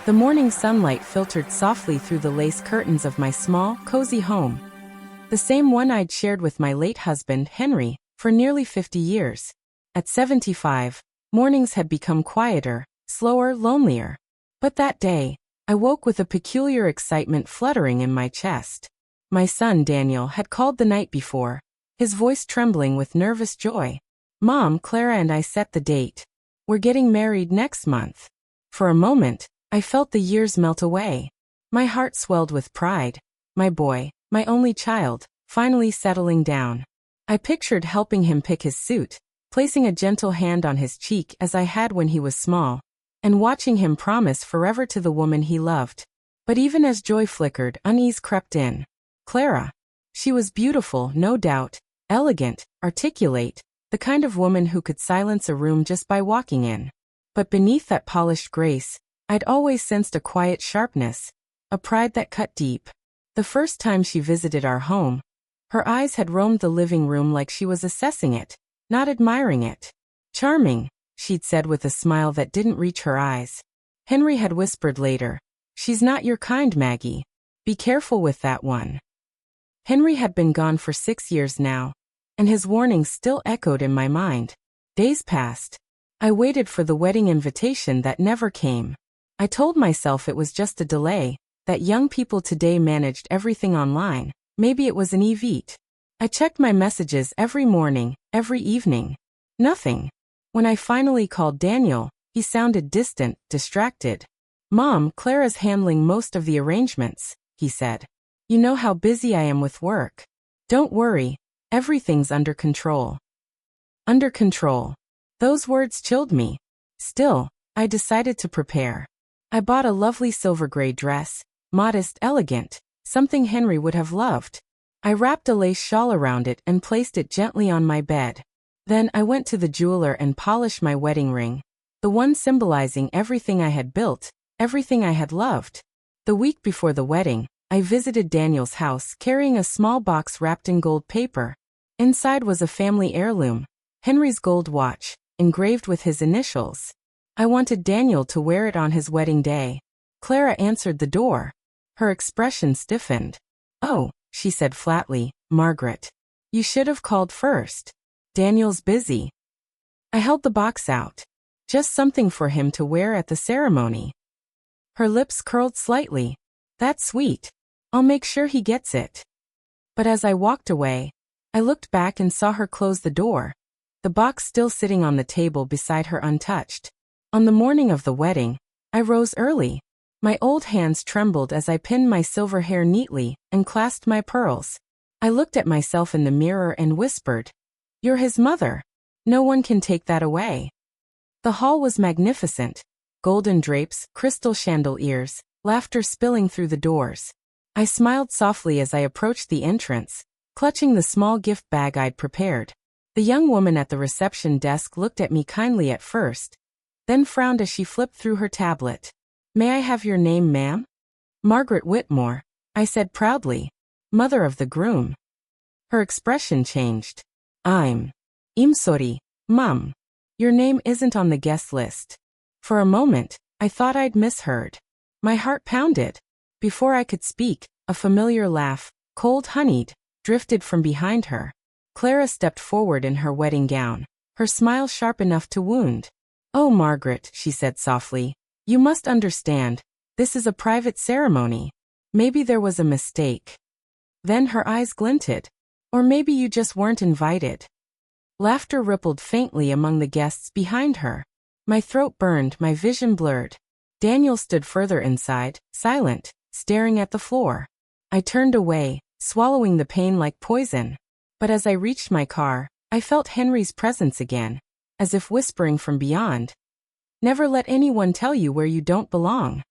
The morning sunlight filtered softly through the lace curtains of my small, cozy home. The same one I'd shared with my late husband, Henry, for nearly 50 years. At 75, mornings had become quieter, slower, lonelier. But that day, I woke with a peculiar excitement fluttering in my chest. My son, Daniel, had called the night before, his voice trembling with nervous joy. "Mom, Clara and I set the date. We're getting married next month." For a moment, I felt the years melt away. My heart swelled with pride. My boy, my only child, finally settling down. I pictured helping him pick his suit, placing a gentle hand on his cheek as I had when he was small, and watching him promise forever to the woman he loved. But even as joy flickered, unease crept in. Clara. She was beautiful, no doubt, elegant, articulate, the kind of woman who could silence a room just by walking in. But beneath that polished grace, I'd always sensed a quiet sharpness, a pride that cut deep. The first time she visited our home, her eyes had roamed the living room like she was assessing it, not admiring it. "Charming," she'd said with a smile that didn't reach her eyes. Henry had whispered later, "She's not your kind, Maggie. Be careful with that one." Henry had been gone for 6 years now, and his warnings still echoed in my mind. Days passed. I waited for the wedding invitation that never came. I told myself it was just a delay, that young people today managed everything online. Maybe it was an event. I checked my messages every morning, every evening. Nothing. When I finally called Daniel, he sounded distant, distracted. "Mom, Clara's handling most of the arrangements," he said. "You know how busy I am with work. Don't worry, everything's under control." Under control. Those words chilled me. Still, I decided to prepare. I bought a lovely silver gray dress, modest, elegant, something Henry would have loved. I wrapped a lace shawl around it and placed it gently on my bed. Then I went to the jeweler and polished my wedding ring, the one symbolizing everything I had built, everything I had loved. The week before the wedding, I visited Daniel's house carrying a small box wrapped in gold paper. Inside was a family heirloom, Henry's gold watch, engraved with his initials. I wanted Daniel to wear it on his wedding day. Clara answered the door. Her expression stiffened. "Oh," she said flatly, "Margaret. You should have called first. Daniel's busy." I held the box out. "Just something for him to wear at the ceremony." Her lips curled slightly. "That's sweet. I'll make sure he gets it." But as I walked away, I looked back and saw her close the door, the box still sitting on the table beside her untouched. On the morning of the wedding, I rose early. My old hands trembled as I pinned my silver hair neatly and clasped my pearls. I looked at myself in the mirror and whispered, "You're his mother. No one can take that away." The hall was magnificent. Golden drapes, crystal chandeliers, laughter spilling through the doors. I smiled softly as I approached the entrance, clutching the small gift bag I'd prepared. The young woman at the reception desk looked at me kindly at first, then frowned as she flipped through her tablet. "May I have your name, ma'am?" "Margaret Whitmore," I said proudly, "mother of the groom." Her expression changed. I'm sorry, Mum. Your name isn't on the guest list." For a moment, I thought I'd misheard. My heart pounded. Before I could speak, a familiar laugh, cold-honeyed, drifted from behind her. Clara stepped forward in her wedding gown, her smile sharp enough to wound. "Oh, Margaret," she said softly, "you must understand, this is a private ceremony. Maybe there was a mistake." Then her eyes glinted. "Or maybe you just weren't invited." Laughter rippled faintly among the guests behind her. My throat burned, my vision blurred. Daniel stood further inside, silent, staring at the floor. I turned away, swallowing the pain like poison. But as I reached my car, I felt Henry's presence again, as if whispering from beyond, "Never let anyone tell you where you don't belong."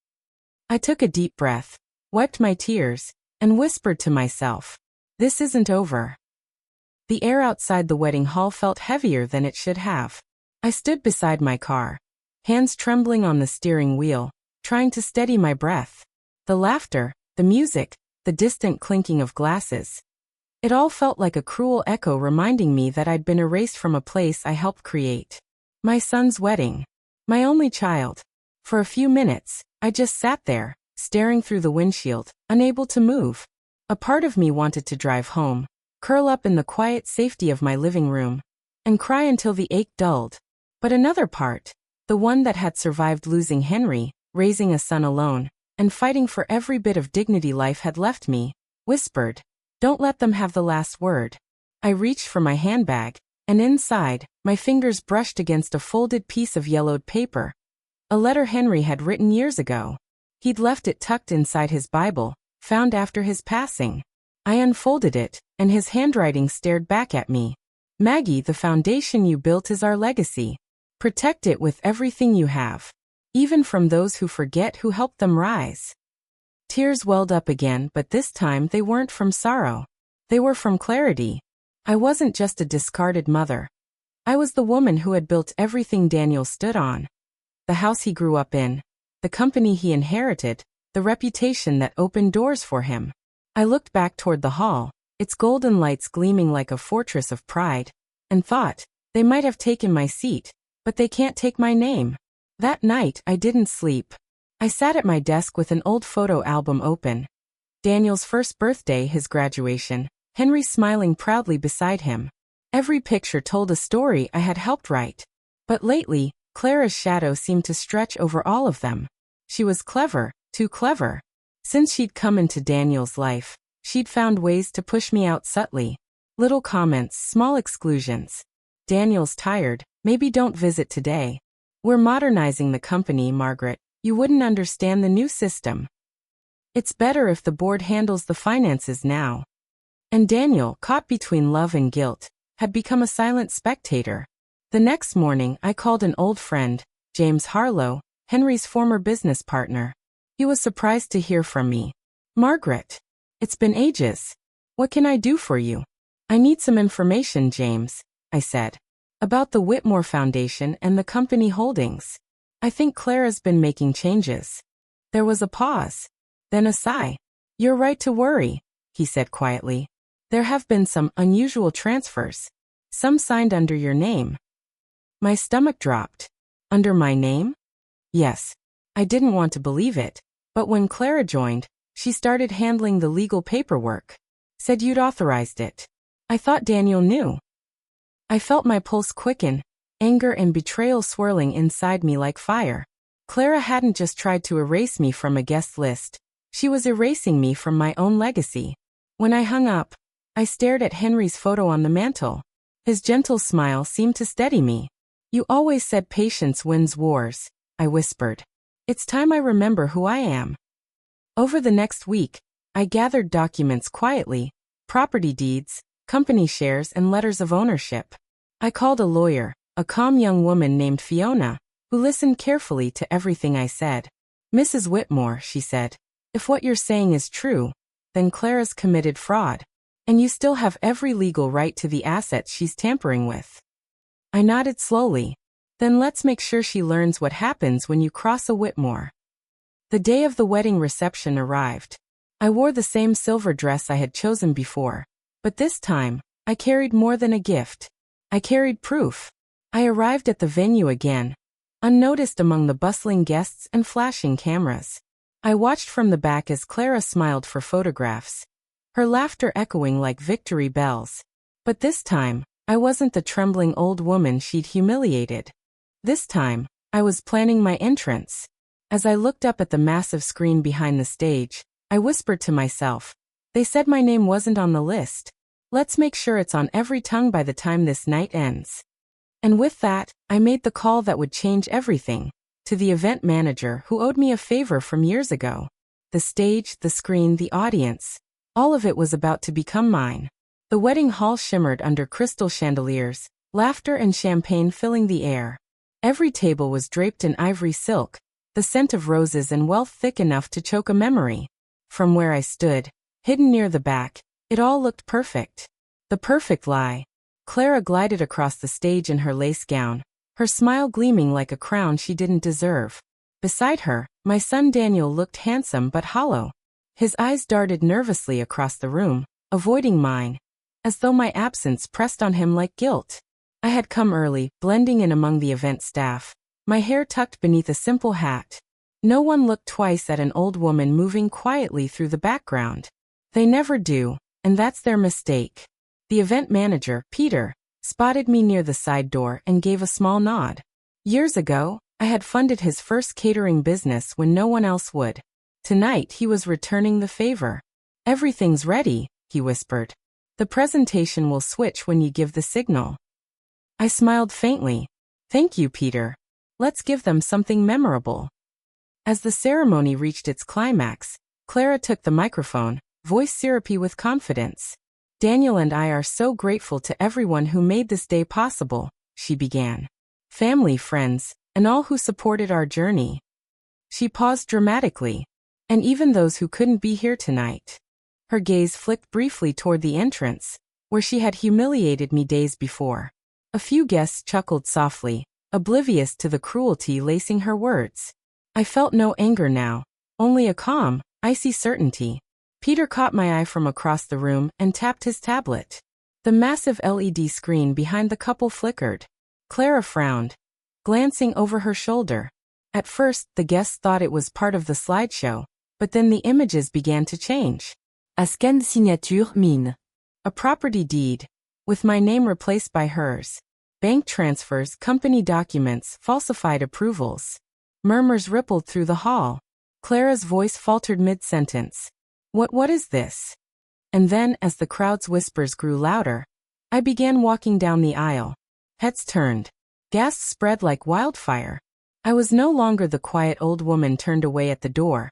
I took a deep breath, wiped my tears, and whispered to myself, "This isn't over." The air outside the wedding hall felt heavier than it should have. I stood beside my car, hands trembling on the steering wheel, trying to steady my breath. The laughter, the music, the distant clinking of glasses. It all felt like a cruel echo reminding me that I'd been erased from a place I helped create. My son's wedding. My only child. For a few minutes, I just sat there, staring through the windshield, unable to move. A part of me wanted to drive home, curl up in the quiet safety of my living room, and cry until the ache dulled. But another part, the one that had survived losing Henry, raising a son alone, and fighting for every bit of dignity life had left me, whispered, "Don't let them have the last word." I reached for my handbag, and inside, my fingers brushed against a folded piece of yellowed paper. A letter Henry had written years ago. He'd left it tucked inside his Bible, found after his passing. I unfolded it, and his handwriting stared back at me. "Maggie, the foundation you built is our legacy. Protect it with everything you have, even from those who forget who helped them rise." Tears welled up again, but this time they weren't from sorrow. They were from clarity. I wasn't just a discarded mother. I was the woman who had built everything Daniel stood on. The house he grew up in, the company he inherited, the reputation that opened doors for him. I looked back toward the hall, its golden lights gleaming like a fortress of pride, and thought, they might have taken my seat, but they can't take my name. That night, I didn't sleep. I sat at my desk with an old photo album open. Daniel's first birthday, his graduation, Henry smiling proudly beside him. Every picture told a story I had helped write. But lately, Clara's shadow seemed to stretch over all of them. She was clever, too clever. Since she'd come into Daniel's life, she'd found ways to push me out subtly. Little comments, small exclusions. "Daniel's tired, maybe don't visit today. We're modernizing the company, Margaret. You wouldn't understand the new system. It's better if the board handles the finances now." And Daniel, caught between love and guilt, had become a silent spectator. The next morning, I called an old friend, James Harlow, Henry's former business partner. He was surprised to hear from me. "Margaret, it's been ages. What can I do for you?" "I need some information, James," I said, "about the Whitmore Foundation and the company holdings. I think Clara's been making changes." There was a pause, then a sigh. "You're right to worry," he said quietly. "There have been some unusual transfers. Some signed under your name." My stomach dropped. Under my name? Yes. I didn't want to believe it, but when Clara joined, she started handling the legal paperwork. "Said you'd authorized it. I thought Daniel knew." I felt my pulse quicken, anger and betrayal swirling inside me like fire. Clara hadn't just tried to erase me from a guest list. She was erasing me from my own legacy. When I hung up, I stared at Henry's photo on the mantel. His gentle smile seemed to steady me. "You always said patience wins wars," I whispered. "It's time I remember who I am." Over the next week, I gathered documents quietly, property deeds, company shares, and letters of ownership. I called a lawyer, a calm young woman named Fiona, who listened carefully to everything I said. "Mrs. Whitmore," she said, "if what you're saying is true, then Clara's committed fraud. And you still have every legal right to the assets she's tampering with." I nodded slowly. "Then let's make sure she learns what happens when you cross a Whitmore." The day of the wedding reception arrived. I wore the same silver dress I had chosen before. But this time, I carried more than a gift. I carried proof. I arrived at the venue again, unnoticed among the bustling guests and flashing cameras. I watched from the back as Clara smiled for photographs, her laughter echoing like victory bells. But this time, I wasn't the trembling old woman she'd humiliated. This time, I was planning my entrance. As I looked up at the massive screen behind the stage, I whispered to myself, "They said my name wasn't on the list. Let's make sure it's on every tongue by the time this night ends." And with that, I made the call that would change everything, to the event manager who owed me a favor from years ago. The stage, the screen, the audience. All of it was about to become mine. The wedding hall shimmered under crystal chandeliers, laughter and champagne filling the air. Every table was draped in ivory silk, the scent of roses and wealth thick enough to choke a memory. From where I stood, hidden near the back, it all looked perfect. The perfect lie. Clara glided across the stage in her lace gown, her smile gleaming like a crown she didn't deserve. Beside her, my son Daniel looked handsome but hollow. His eyes darted nervously across the room, avoiding mine, as though my absence pressed on him like guilt. I had come early, blending in among the event staff, my hair tucked beneath a simple hat. No one looked twice at an old woman moving quietly through the background. They never do, and that's their mistake. The event manager, Peter, spotted me near the side door and gave a small nod. Years ago, I had funded his first catering business when no one else would. Tonight he was returning the favor. "Everything's ready," he whispered. "The presentation will switch when you give the signal." I smiled faintly. "Thank you, Peter. Let's give them something memorable." As the ceremony reached its climax, Clara took the microphone, voice syrupy with confidence. "Daniel and I are so grateful to everyone who made this day possible," she began. "Family, friends, and all who supported our journey." She paused dramatically. "And even those who couldn't be here tonight." Her gaze flicked briefly toward the entrance, where she had humiliated me days before. A few guests chuckled softly, oblivious to the cruelty lacing her words. I felt no anger now, only a calm, icy certainty. Peter caught my eye from across the room and tapped his tablet. The massive LED screen behind the couple flickered. Clara frowned, glancing over her shoulder. At first, the guests thought it was part of the slideshow, but then the images began to change. A scanned signature mine. A property deed, with my name replaced by hers. Bank transfers, company documents, falsified approvals. Murmurs rippled through the hall. Clara's voice faltered mid-sentence. What is this?" And then, as the crowd's whispers grew louder, I began walking down the aisle. Heads turned. Gasps spread like wildfire. I was no longer the quiet old woman turned away at the door.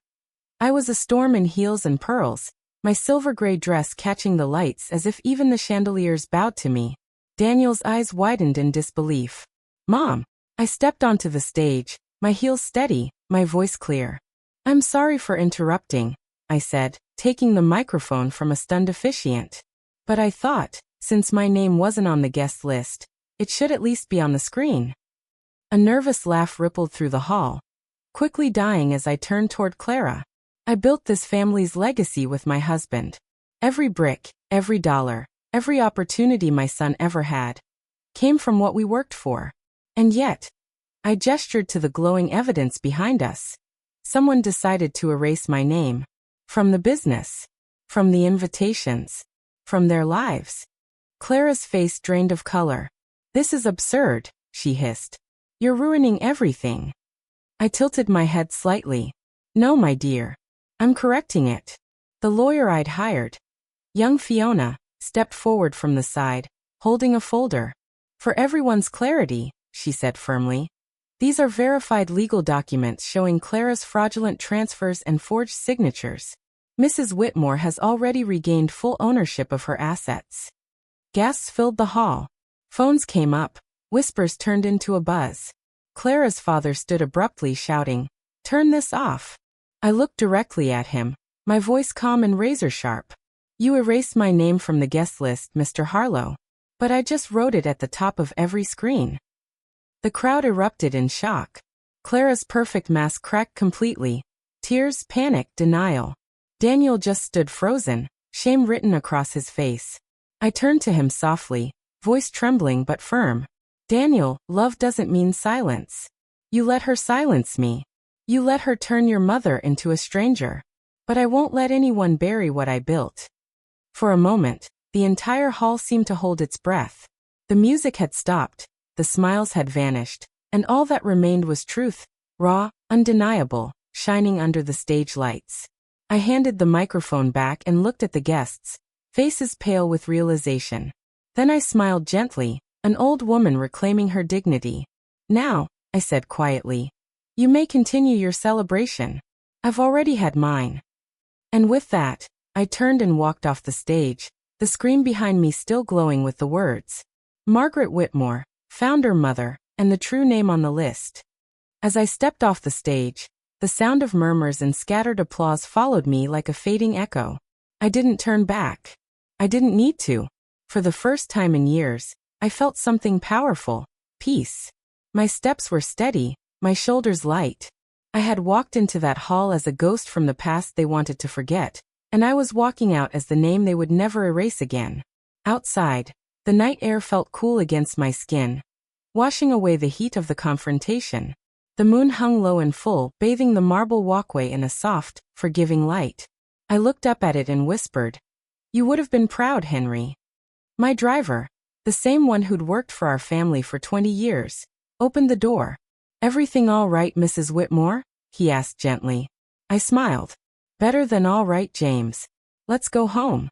I was a storm in heels and pearls, my silver-gray dress catching the lights as if even the chandeliers bowed to me. Daniel's eyes widened in disbelief. "Mom!" I stepped onto the stage, my heels steady, my voice clear. "I'm sorry for interrupting," I said, taking the microphone from a stunned officiant. "But I thought, since my name wasn't on the guest list, it should at least be on the screen." A nervous laugh rippled through the hall, quickly dying as I turned toward Clara. "I built this family's legacy with my husband. Every brick, every dollar, every opportunity my son ever had came from what we worked for. And yet," I gestured to the glowing evidence behind us, "someone decided to erase my name. From the business. From the invitations. From their lives." Clara's face drained of color. "This is absurd," she hissed. "You're ruining everything." I tilted my head slightly. "No, my dear. I'm correcting it." The lawyer I'd hired, young Fiona, stepped forward from the side, holding a folder. "For everyone's clarity," she said firmly, "these are verified legal documents showing Clara's fraudulent transfers and forged signatures. Mrs. Whitmore has already regained full ownership of her assets." Gasps filled the hall. Phones came up. Whispers turned into a buzz. Clara's father stood abruptly shouting, "Turn this off." I looked directly at him, my voice calm and razor-sharp. "You erased my name from the guest list, Mr. Harlow. But I just wrote it at the top of every screen." The crowd erupted in shock. Clara's perfect mask cracked completely. Tears, panic, denial. Daniel just stood frozen, shame written across his face. I turned to him softly, voice trembling but firm. "Daniel, love doesn't mean silence. You let her silence me. You let her turn your mother into a stranger. But I won't let anyone bury what I built." For a moment, the entire hall seemed to hold its breath. The music had stopped, the smiles had vanished, and all that remained was truth, raw, undeniable, shining under the stage lights. I handed the microphone back and looked at the guests, faces pale with realization. Then I smiled gently, an old woman reclaiming her dignity. "Now," I said quietly, "you may continue your celebration. I've already had mine." And with that, I turned and walked off the stage, the screen behind me still glowing with the words, "Margaret Whitmore, founder mother, and the true name on the list." As I stepped off the stage, the sound of murmurs and scattered applause followed me like a fading echo. I didn't turn back. I didn't need to. For the first time in years, I felt something powerful, peace. My steps were steady, my shoulders light. I had walked into that hall as a ghost from the past they wanted to forget, and I was walking out as the name they would never erase again. Outside, the night air felt cool against my skin, washing away the heat of the confrontation. The moon hung low and full, bathing the marble walkway in a soft, forgiving light. I looked up at it and whispered, "You would have been proud, Henry." My driver, the same one who'd worked for our family for 20 years, opened the door. "Everything all right, Mrs. Whitmore?" he asked gently. I smiled. "Better than all right, James. Let's go home."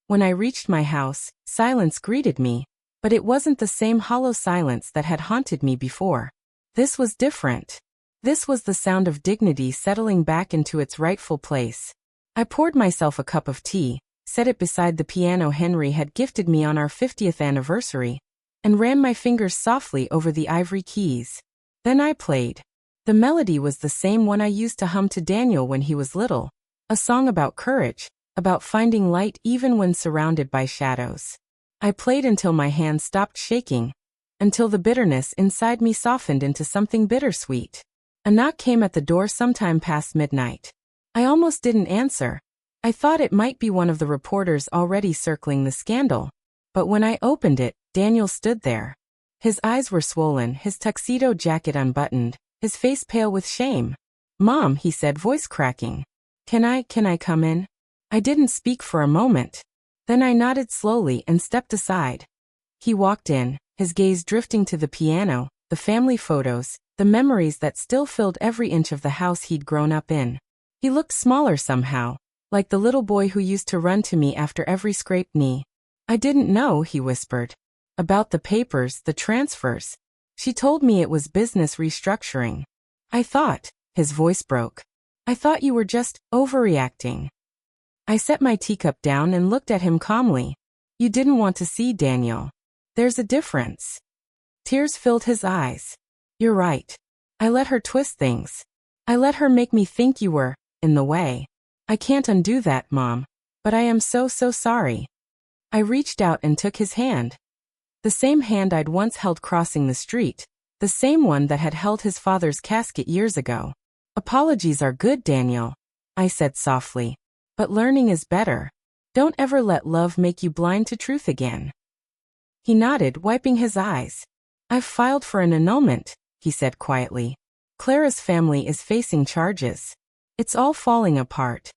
When I reached my house, silence greeted me, but it wasn't the same hollow silence that had haunted me before. This was different. This was the sound of dignity settling back into its rightful place. I poured myself a cup of tea, set it beside the piano Henry had gifted me on our 50th anniversary, and ran my fingers softly over the ivory keys. Then I played. The melody was the same one I used to hum to Daniel when he was little, a song about courage, about finding light even when surrounded by shadows. I played until my hands stopped shaking, until the bitterness inside me softened into something bittersweet. A knock came at the door sometime past midnight. I almost didn't answer. I thought it might be one of the reporters already circling the scandal. But when I opened it, Daniel stood there. His eyes were swollen, his tuxedo jacket unbuttoned, his face pale with shame. "Mom," he said, voice cracking. Can I come in?" I didn't speak for a moment. Then I nodded slowly and stepped aside. He walked in, his gaze drifting to the piano, the family photos, the memories that still filled every inch of the house he'd grown up in. He looked smaller somehow, like the little boy who used to run to me after every scraped knee. "I didn't know," he whispered. "About the papers, the transfers. She told me it was business restructuring. I thought," his voice broke, "I thought you were just overreacting." I set my teacup down and looked at him calmly. "You didn't want to see Daniel. There's a difference." Tears filled his eyes. "You're right. I let her twist things. I let her make me think you were in the way. I can't undo that, Mom. But I am so sorry." I reached out and took his hand. The same hand I'd once held crossing the street, the same one that had held his father's casket years ago. "Apologies are good, Daniel," I said softly. "But learning is better. Don't ever let love make you blind to truth again." He nodded, wiping his eyes. "I've filed for an annulment," he said quietly. "Clara's family is facing charges. It's all falling apart."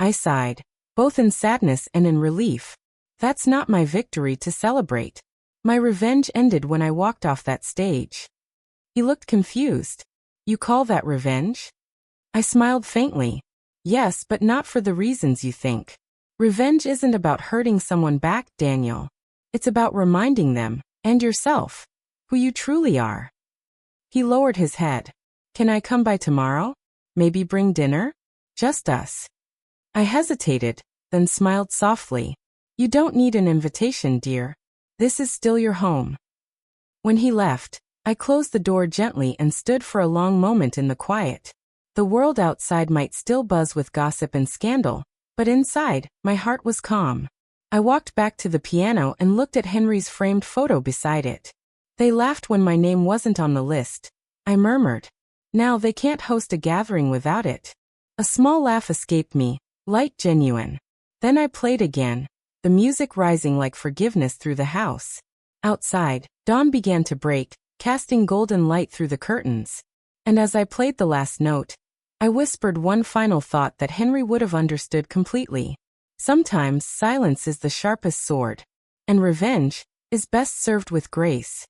I sighed, both in sadness and in relief. That's not my victory to celebrate. My revenge ended when I walked off that stage. He looked confused. "You call that revenge?" I smiled faintly. "Yes, but not for the reasons you think. Revenge isn't about hurting someone back, Daniel. It's about reminding them, and yourself, who you truly are." He lowered his head. "Can I come by tomorrow? Maybe bring dinner? Just us." I hesitated, then smiled softly. "You don't need an invitation, dear. This is still your home." When he left, I closed the door gently and stood for a long moment in the quiet. The world outside might still buzz with gossip and scandal, but inside, my heart was calm. I walked back to the piano and looked at Henry's framed photo beside it. "They laughed when my name wasn't on the list," I murmured. "Now they can't host a gathering without it." A small laugh escaped me, light, genuine. Then I played again, the music rising like forgiveness through the house. Outside, dawn began to break, casting golden light through the curtains. And as I played the last note, I whispered one final thought that Henry would have understood completely. Sometimes silence is the sharpest sword, and revenge is best served with grace.